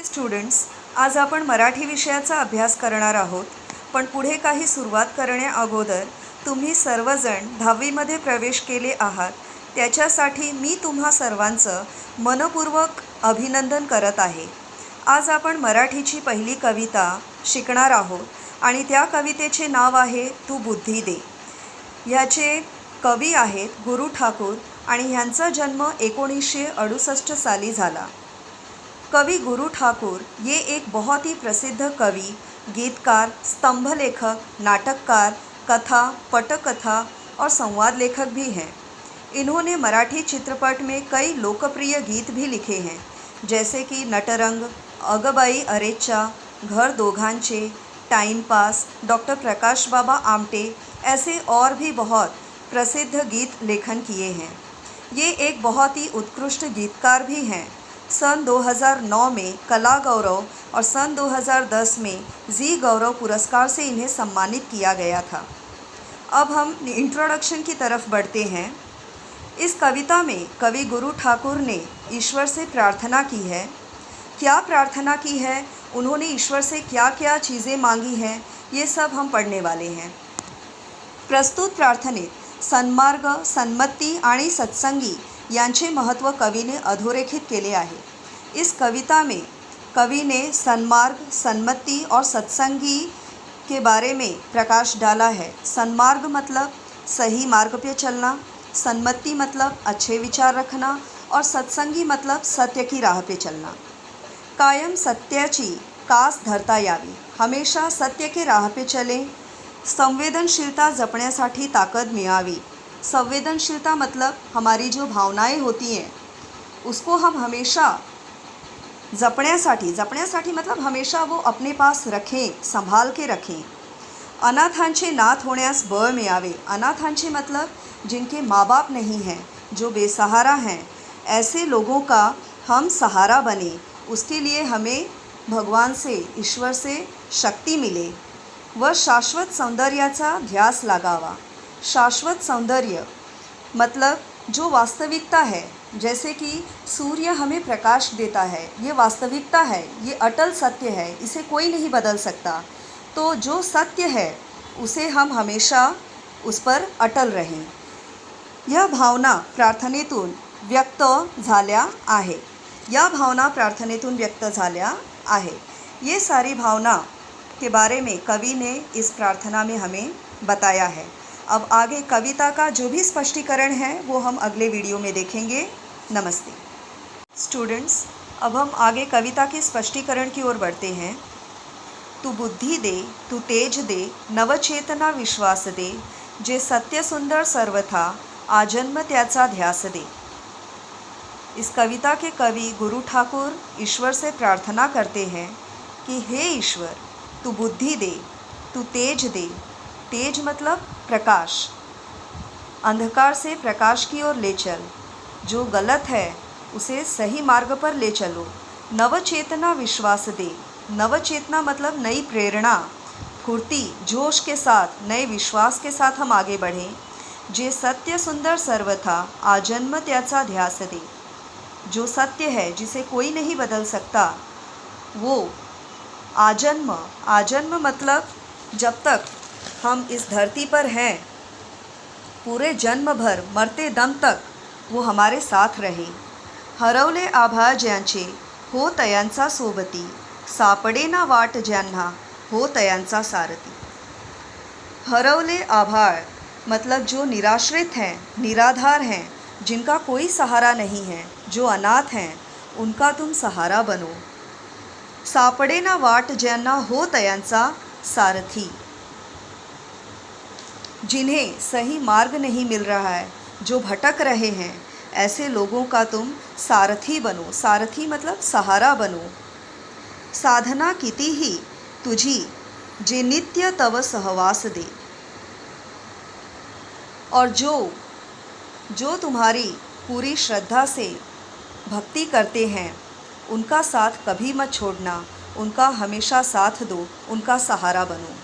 Students, आज आपण मराठी विषयाचा अभ्यास करणार आहोत. पण पुढे काही सुरुवात करण्या अगोदर तुम्ही सर्वजण 10वीमध्ये प्रवेश केले आहात, त्याच्यासाठी मी तुम्हा सर्वांचं मनपूर्वक अभिनंदन करत आहे. आज आपण मराठीची पहिली कविता शिकणार आहोत आणि त्या कवितेचे नाव आहे तू बुद्धी दे. ह्याचे कवी आहेत गुरु ठाकूर आणि ह्यांचा जन्म 1968 साली झाला. कवि गुरु ठाकुर ये एक बहुत ही प्रसिद्ध कवि, गीतकार, स्तंभ लेखक, नाटककार, कथा, पटकथा और संवाद लेखक भी हैं. इन्होंने मराठी चित्रपट में कई लोकप्रिय गीत भी लिखे हैं, जैसे कि नटरंग, अगबाई अरेच्चा, घर दोघांचे, टाइम पास, डॉक्टर प्रकाश बाबा आमटे ऐसे और भी बहुत प्रसिद्ध गीत लेखन किए हैं. ये एक बहुत ही उत्कृष्ट गीतकार भी हैं. सन 2009 में कला गौरव और सन 2010 में जी गौरव पुरस्कार से इन्हें सम्मानित किया गया था. अब हम इंट्रोडक्शन की तरफ बढ़ते हैं. इस कविता में कवि गुरु ठाकुर ने ईश्वर से प्रार्थना की है. क्या प्रार्थना की है, उन्होंने ईश्वर से क्या क्या चीज़ें मांगी हैं, ये सब हम पढ़ने वाले हैं. प्रस्तुत प्रार्थनेत सन्मार्ग, सन्मती आणि सत्संगी यांचे महत्त्व कवीने अधोरेखित केले आहे. इस कविता में कवि ने सन्मार्ग, सन्मति और सत्संगी के बारे में प्रकाश डाला है. सन्मार्ग मतलब सही मार्ग पे चलना, सन्मति मतलब अच्छे विचार रखना और सत्संगी मतलब सत्य की राह पे चलना. कायम सत्याची कास धरता यावी, हमेशा सत्य के राह पे चलें. संवेदनशीलता जपण्यासाठी ताकद मिळावी. संवेदनशीलता मतलब हमारी जो भावनाएं होती हैं उसको हम हमेशा जपण्यासाठी मतलब हमेशा वो अपने पास रखें, संभाल के रखें. अनाथांचे नाथ होण्यास बळ मिळावे. अनाथांचे मतलब जिनके माँ बाप नहीं हैं, जो बेसहारा हैं, ऐसे लोगों का हम सहारा बने. उसके लिए हमें भगवान से, ईश्वर से शक्ति मिले. व शाश्वत सौंदर्याचा ध्यास लागावा. शाश्वत सौंदर्य मतलब जो वास्तविकता है, जैसे कि सूर्य हमें प्रकाश देता है, ये वास्तविकता है, ये अटल सत्य है, इसे कोई नहीं बदल सकता. तो जो सत्य है उसे हम हमेशा उस पर अटल रहें. यह भावना प्रार्थनेतून व्यक्त झाल्या आहे. यह भावना प्रार्थनेतून व्यक्त झाल्या आहे. ये सारी भावना के बारे में कवि ने इस प्रार्थना में हमें बताया है. अब आगे कविता का जो भी स्पष्टीकरण है वो हम अगले वीडियो में देखेंगे. नमस्ते स्टूडेंट्स, अब हम आगे कविता के स्पष्टीकरण की ओर बढ़ते हैं. तू बुद्धि दे, तू तेज दे, नवचेतना विश्वास दे, जे सत्य सुंदर सर्वथा आजन्म त्याचा ध्यास दे. इस कविता के कवि गुरु ठाकुर ईश्वर से प्रार्थना करते हैं कि हे ईश्वर, तू बुद्धि दे, तू तेज दे. तेज मतलब प्रकाश, अंधकार से प्रकाश की ओर ले चल. जो गलत है उसे सही मार्ग पर ले चलो. नवचेतना विश्वास दे. नवचेतना मतलब नई प्रेरणा, फुर्ती, जोश के साथ, नए विश्वास के साथ हम आगे बढ़ें. जे सत्य सुंदर सर्वथा आजन्म त्याचा ध्यास दे. जो सत्य है, जिसे कोई नहीं बदल सकता, वो आजन्म. आजन्म मतलब जब तक हम इस धरती पर हैं, पूरे जन्म भर, मरते दम तक वो हमारे साथ रहे. हरवले आभाळ ज्यांचे, हो तयांचा सोबती, सापडे ना वाट ज्यांना, हो तयांचा सारथी. हरवले आभाळ मतलब जो निराश्रित हैं, निराधार हैं, जिनका कोई सहारा नहीं है, जो अनाथ हैं, उनका तुम सहारा बनो. सापडे ना वाट ज्यांना, हो तयांचा सारथी. जिन्हें सही मार्ग नहीं मिल रहा है, जो भटक रहे हैं, ऐसे लोगों का तुम सारथी बनो. सारथी मतलब सहारा बनो. साधना कितीही तुझी, जे नित्य तव सहवास दे. और जो तुम्हारी पूरी श्रद्धा से भक्ति करते हैं, उनका साथ कभी मत छोड़ना. उनका हमेशा साथ दो, उनका सहारा बनो.